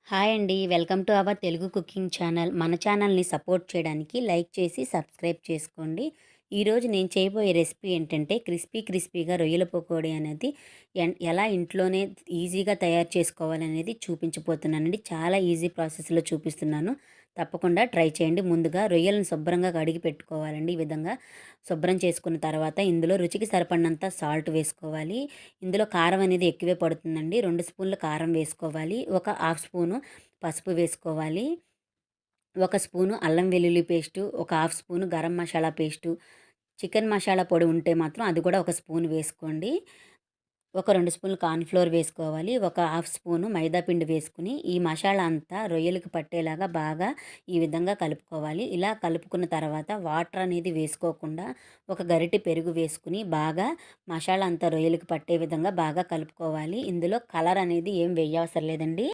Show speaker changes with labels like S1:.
S1: Hi అండి. Welcome to our Telugu cooking channel. మన ఛానల్‌ని సపోర్ట్ చేయడానికి లైక్ చేసి సబ్స్క్రైబ్ చేసుకోండి. ఈరోజు నేను చేయబోయే రెసిపీ ఏంటంటే క్రిస్పీగా రొయ్యల పకోడీ అనేది ఎలా ఇంట్లోనే ఈజీగా తయారు చేసుకోవాలనేది చూపించబోతున్నానండి. చాలా ఈజీ ప్రాసెస్‌లో చూపిస్తున్నాను. తప్పకుండా ట్రై చేయండి. ముందుగా రొయ్యలను శుభ్రంగా కడిగి పెట్టుకోవాలండి. ఈ విధంగా శుభ్రం చేసుకున్న తర్వాత ఇందులో రుచికి సరిపడినంత సాల్ట్ వేసుకోవాలి. ఇందులో కారం అనేది ఎక్కువే పడుతుందండి. 2 స్పూన్ల కారం వేసుకోవాలి. ఒక హాఫ్ స్పూను పసుపు వేసుకోవాలి. ఒక స్పూను అల్లం వెల్లుల్లి పేస్టు, ఒక half spoon garam masala paste, chicken masala పొడి ఉంటే మాత్రం అది కూడా ఒక స్పూన్ వేసుకోండి. ఒక 2 స్పూన్లు కార్న్‌ఫ్లోర్ వేసుకోవాలి. ఒక హాఫ్ స్పూను మైదా పిండి వేసుకొని ఈ మసాలా అంతా రొయ్యలకు పట్టేలాగా బాగా ఈ విధంగా కలుపుకోవాలి. ఇలా కలుపుకున్న తర్వాత వాటర్ అనేది వేసుకోకుండా ఒక గరిటె పెరుగు వేసుకొని బాగా మసాలా అంతా రొయ్యలకు పట్టే విధంగా బాగా కలుపుకోవాలి. ఇందులో కలర్ అనేది ఏం వేయవసరం లేదండి.